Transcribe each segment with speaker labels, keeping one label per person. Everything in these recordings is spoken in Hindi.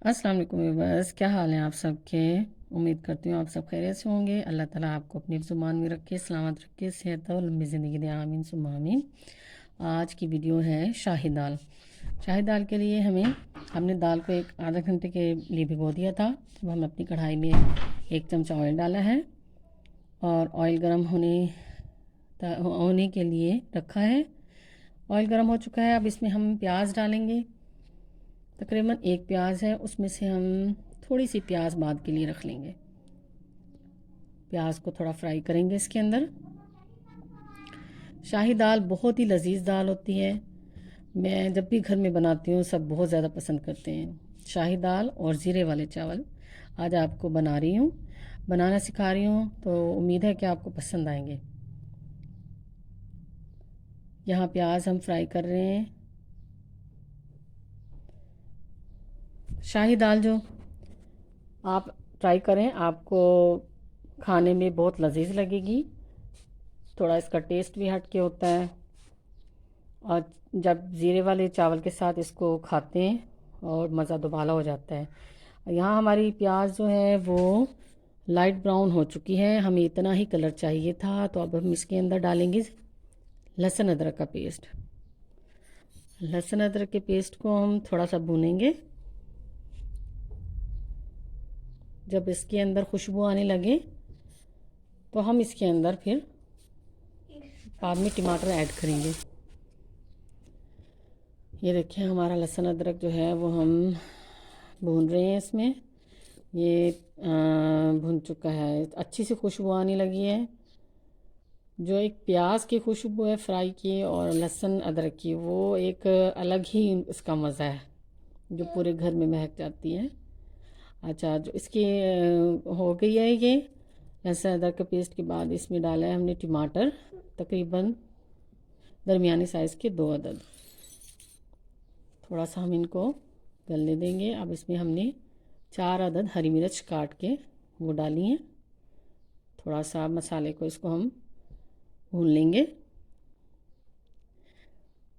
Speaker 1: अस्सलाम वालेकुम व्यूअर्स, क्या हाल है आप सबके। उम्मीद करती हूँ आप सब खैरियत से होंगे। अल्लाह ताला आपको अपनी ज़ुबान में रखे, सलामत रखे, सेहत और लंबी ज़िंदगी दे, आमीन सुम्मा आमीन। आज की वीडियो है शाही दाल। शाही दाल के लिए हमने दाल को एक आधा घंटे के लिए भिगो दिया था। अब हम अपनी कढ़ाई में 1 चमचा ऑयल डाला है और ऑयल गर्म होने के लिए रखा है। ऑयल गर्म हो चुका है। अब इसमें हम प्याज डालेंगे। तकरीबन 1 प्याज है, उसमें से हम थोड़ी सी प्याज बाद के लिए रख लेंगे। प्याज को थोड़ा फ्राई करेंगे इसके अंदर। शाही दाल बहुत ही लजीज दाल होती है। मैं जब भी घर में बनाती हूँ सब बहुत ज़्यादा पसंद करते हैं। शाही दाल और ज़ीरे वाले चावल आज आपको बना रही हूँ, बनाना सिखा रही हूँ, तो उम्मीद है कि आपको पसंद आएंगे। यहाँ प्याज हम फ्राई कर रहे हैं। शाही दाल जो आप ट्राई करें, आपको खाने में बहुत लजीज लगेगी। थोड़ा इसका टेस्ट भी हट के होता है और जब ज़ीरे वाले चावल के साथ इसको खाते हैं और मज़ा दुबाला हो जाता है। यहाँ हमारी प्याज जो है वो लाइट ब्राउन हो चुकी है, हमें इतना ही कलर चाहिए था। तो अब हम इसके अंदर डालेंगे लहसुन अदरक का पेस्ट। लहसुन अदरक के पेस्ट को हम थोड़ा सा भूनेंगे। जब इसके अंदर खुशबू आने लगे तो हम इसके अंदर फिर बाद में टमाटर ऐड करेंगे। ये देखिए हमारा लहसुन अदरक जो है वो हम भून रहे हैं इसमें। ये भुन चुका है, अच्छी सी खुशबू आने लगी है। जो एक प्याज की खुशबू है फ्राई की और लहसुन अदरक की, वो एक अलग ही इसका मज़ा है जो पूरे घर में महक जाती है। अच्छा, जो इसकी हो गई है ये लहसुन अदरक के पेस्ट के बाद इसमें डाला है हमने टमाटर, तकरीबन दरमियानी साइज़ के 2 अदद। थोड़ा सा हम इनको गलने देंगे। अब इसमें हमने 4 अदद हरी मिर्च काट के वो डाली हैं। थोड़ा सा मसाले को इसको हम भून लेंगे।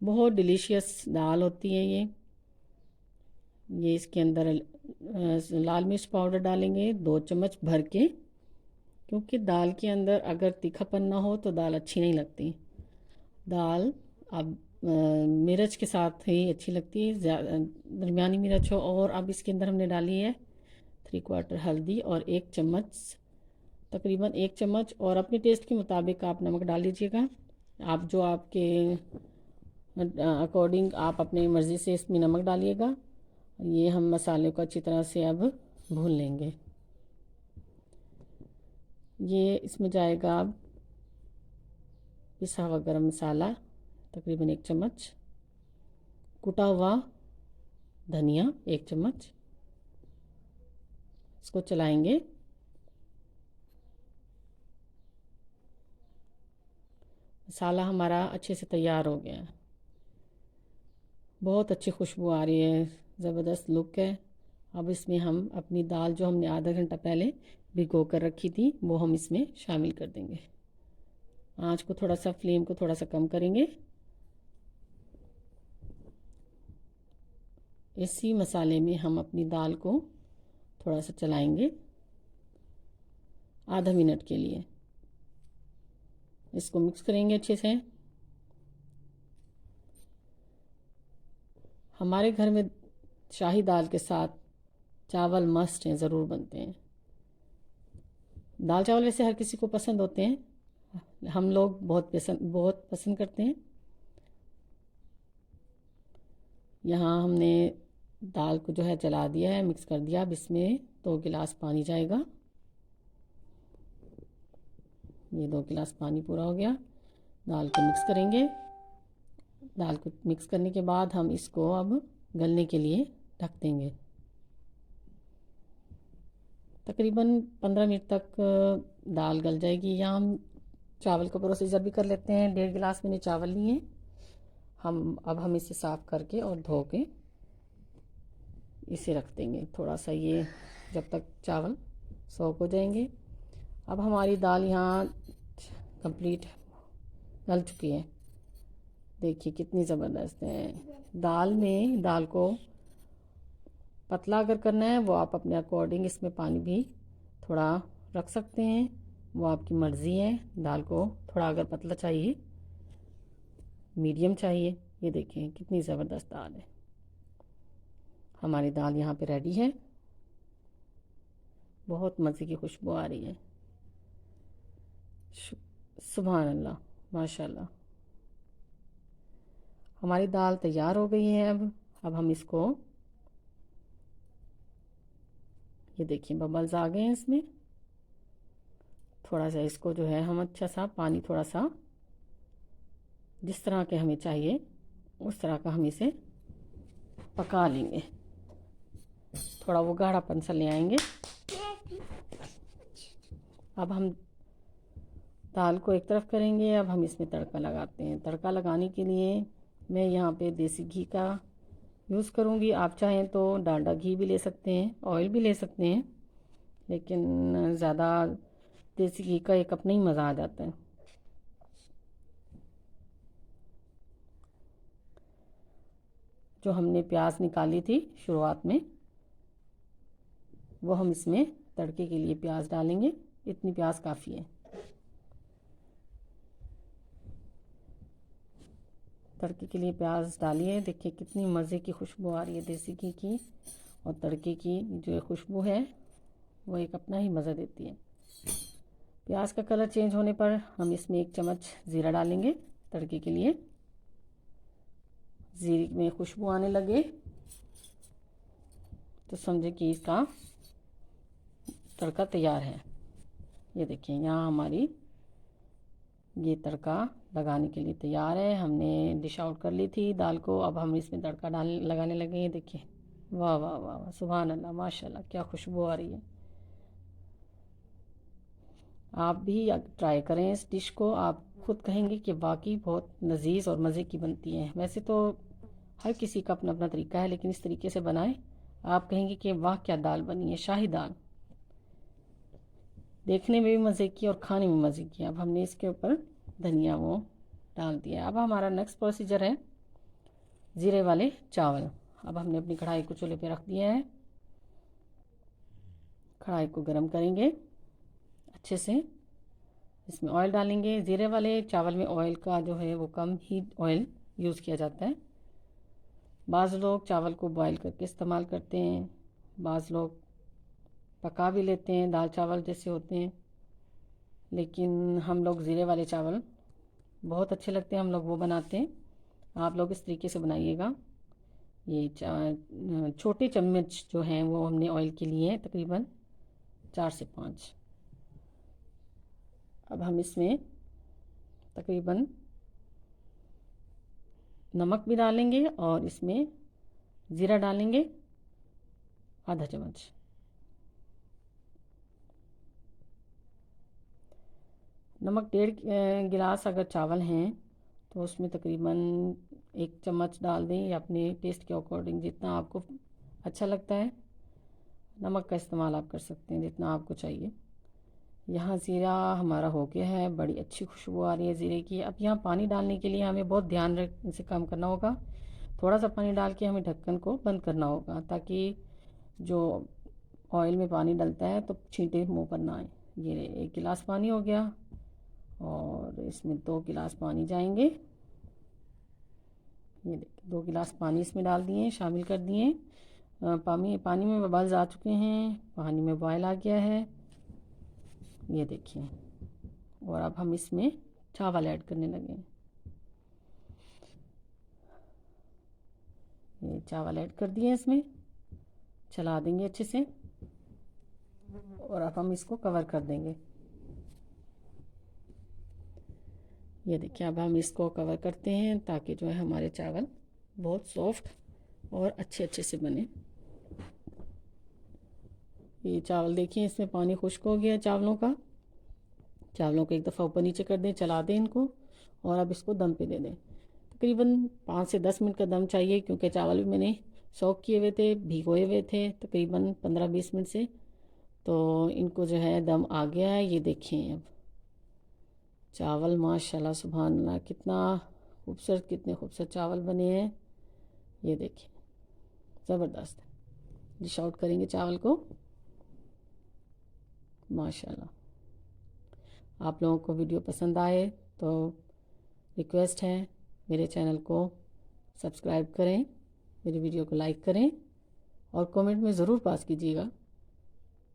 Speaker 1: बहुत डिलीशियस दाल होती है ये इसके अंदर लाल मिर्च पाउडर डालेंगे 2 चम्मच भर के, क्योंकि दाल के अंदर अगर तीखापन ना हो तो दाल अच्छी नहीं लगती। दाल अब मिर्च के साथ ही अच्छी लगती है, दरमियानी मिर्च हो। और अब इसके अंदर हमने डाली है 3/4 हल्दी और 1 चम्मच, तकरीबन 1 चम्मच, और अपने टेस्ट के मुताबिक आप नमक डाल लीजिएगा। आप जो आपके अकॉर्डिंग आप अपनी मर्ज़ी से इसमें नमक डालिएगा। ये हम मसाले को अच्छी तरह से अब भून लेंगे। ये इसमें जाएगा अब पिसा हुआ गरम मसाला, तकरीबन 1 चम्मच, कुटा हुआ धनिया 1 चम्मच। इसको चलाएंगे। मसाला हमारा अच्छे से तैयार हो गया है। बहुत अच्छी खुशबू आ रही है, ज़बरदस्त लुक है। अब इसमें हम अपनी दाल जो हमने आधा घंटा पहले भिगो कर रखी थी वो हम इसमें शामिल कर देंगे। आँच को थोड़ा सा, फ्लेम को थोड़ा सा कम करेंगे। इसी मसाले में हम अपनी दाल को थोड़ा सा चलाएंगे आधा मिनट के लिए। इसको मिक्स करेंगे अच्छे से। हमारे घर में शाही दाल के साथ चावल मस्ट हैं, ज़रूर बनते हैं। दाल चावल वैसे हर किसी को पसंद होते हैं, हम लोग बहुत पसंद करते हैं। यहाँ हमने दाल को जो है जला दिया है, मिक्स कर दिया। अब इसमें 2 गिलास पानी जाएगा। ये 2 गिलास पानी पूरा हो गया। दाल को मिक्स करेंगे। दाल को मिक्स करने के बाद हम इसको अब गलने के लिए ढक देंगे। तकरीबन 15 मिनट तक दाल गल जाएगी। या हम चावल का प्रोसीजर भी कर लेते हैं। 1.5 गिलास मैंने चावल लिए। हम इसे साफ़ करके और धो के इसे रख देंगे थोड़ा सा, ये जब तक चावल सोख हो जाएंगे। अब हमारी दाल यहाँ कंप्लीट गल चुकी है। देखिए कितनी ज़बरदस्त है। दाल को पतला अगर करना है वो आप अपने अकॉर्डिंग इसमें पानी भी थोड़ा रख सकते हैं, वो आपकी मर्ज़ी है। दाल को थोड़ा अगर पतला चाहिए, मीडियम चाहिए। ये देखें कितनी ज़बरदस्त दाल है। हमारी दाल यहाँ पे रेडी है, बहुत मज़े की खुशबू आ रही है। सुभान अल्लाह, माशाल्लाह। हमारी दाल तैयार हो गई है। अब हम इसको, ये देखिए बबल्स आ गए हैं इसमें। थोड़ा सा इसको जो है हम अच्छा सा पानी, थोड़ा सा जिस तरह के हमें चाहिए उस तरह का हम इसे पका लेंगे। थोड़ा वो गाढ़ापन सा ले आएंगे। अब हम दाल को एक तरफ करेंगे। अब हम इसमें तड़का लगाते हैं। तड़का लगाने के लिए मैं यहाँ पे देसी घी का यूज़ करूँगी। आप चाहें तो डालडा घी भी ले सकते हैं, ऑयल भी ले सकते हैं, लेकिन ज़्यादा देसी घी का एक अपना ही मज़ा आ जाता है। जो हमने प्याज निकाली थी शुरुआत में, वो हम इसमें तड़के के लिए प्याज डालेंगे। इतनी प्याज काफ़ी है। तड़के के लिए प्याज डालिए। देखिए कितनी मज़े की खुशबू आ रही है देसी घी की, और तड़के की जो खुशबू है वो एक अपना ही मज़ा देती है। प्याज का कलर चेंज होने पर हम इसमें 1 चम्मच ज़ीरा डालेंगे तड़के के लिए। ज़ीरे में खुशबू आने लगे तो समझे कि इसका तड़का तैयार है। ये देखिए यहाँ हमारी ये तड़का लगाने के लिए तैयार है। हमने डिश आउट कर ली थी दाल को। अब हम इसमें तड़का लगाने लगे हैं। देखिए वाह वाह वाह वाह, सुभान अल्लाह, माशाल्लाह, क्या खुशबू आ रही है। आप भी ट्राई करें इस डिश को, आप खुद कहेंगे कि वाकई बहुत लजीज और मज़े की बनती है। वैसे तो हर किसी का अपना अपना तरीका है, लेकिन इस तरीके से बनाएं, आप कहेंगे कि वाह क्या दाल बनी है, शाही दाल। देखने में भी मज़े की और खाने में मज़े की। अब हमने इसके ऊपर धनिया वो डाल दिया। अब हमारा नेक्स्ट प्रोसीजर है ज़ीरे वाले चावल। अब हमने अपनी कढ़ाई को चूल्हे पे रख दिया है। कढ़ाई को गरम करेंगे अच्छे से। इसमें ऑयल डालेंगे। ज़ीरे वाले चावल में ऑयल का जो है वो कम ही ऑयल यूज़ किया जाता है। बाज़ लोग चावल को बॉयल करके इस्तेमाल करते हैं, बाज़ लोग पका भी लेते हैं, दाल चावल जैसे होते हैं, लेकिन हम लोग ज़ीरे वाले चावल बहुत अच्छे लगते हैं, हम लोग वो बनाते हैं। आप लोग इस तरीके से बनाइएगा। ये छोटे चम्मच जो हैं वो हमने ऑयल के लिए हैं, तकरीबन 4 से 5। अब हम इसमें तकरीबन नमक भी डालेंगे और इसमें ज़ीरा डालेंगे आधा चम्मच। नमक 1.5 गिलास अगर चावल हैं तो उसमें तकरीबन 1 चम्मच डाल दें, या अपने टेस्ट के अकॉर्डिंग जितना आपको अच्छा लगता है नमक का इस्तेमाल आप कर सकते हैं, जितना आपको चाहिए। यहाँ ज़ीरा हमारा हो गया है, बड़ी अच्छी खुशबू आ रही है ज़ीरे की। अब यहाँ पानी डालने के लिए हमें बहुत ध्यान से काम करना होगा। थोड़ा सा पानी डाल के हमें ढक्कन को बंद करना होगा, ताकि जो ऑयल में पानी डलता है तो छींटे मुँह पर ना आए। ये 1 गिलास पानी हो गया और इसमें 2 गिलास पानी जाएंगे। ये देखिए 2 गिलास पानी इसमें डाल दिए, शामिल कर दिए। पानी में बबल्स आ चुके हैं, पानी में बॉयल आ गया है, ये देखिए। और अब हम इसमें चावल ऐड करने लगे। ये चावल ऐड कर दिए, इसमें चला देंगे अच्छे से, और अब हम इसको कवर कर देंगे। ये देखिए अब हम इसको कवर करते हैं ताकि जो है हमारे चावल बहुत सॉफ्ट और अच्छे से बने। ये चावल देखिए इसमें पानी खुश्क हो गया चावलों का। चावलों को एक दफ़ा ऊपर नीचे कर दें, चला दें इनको, और अब इसको दम पे दे दें। तकरीबन 5 से 10 मिनट का दम चाहिए, क्योंकि चावल भी मैंने सोक किए हुए थे, भिगोए हुए थे तकरीबन 15-20 मिनट से। तो इनको जो है दम आ गया है। ये देखें अब चावल माशाल्लाह सुभान अल्लाह, कितने खूबसूरत चावल बने हैं। ये देखिए ज़बरदस्त। डिश आउट करेंगे चावल को। माशाल्लाह, आप लोगों को वीडियो पसंद आए तो रिक्वेस्ट है मेरे चैनल को सब्सक्राइब करें, मेरी वीडियो को लाइक करें और कमेंट में ज़रूर पास कीजिएगा,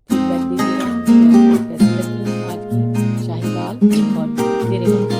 Speaker 1: फीडबैक दीजिएगा कैसी लगी आज की शाही दाल और जीरे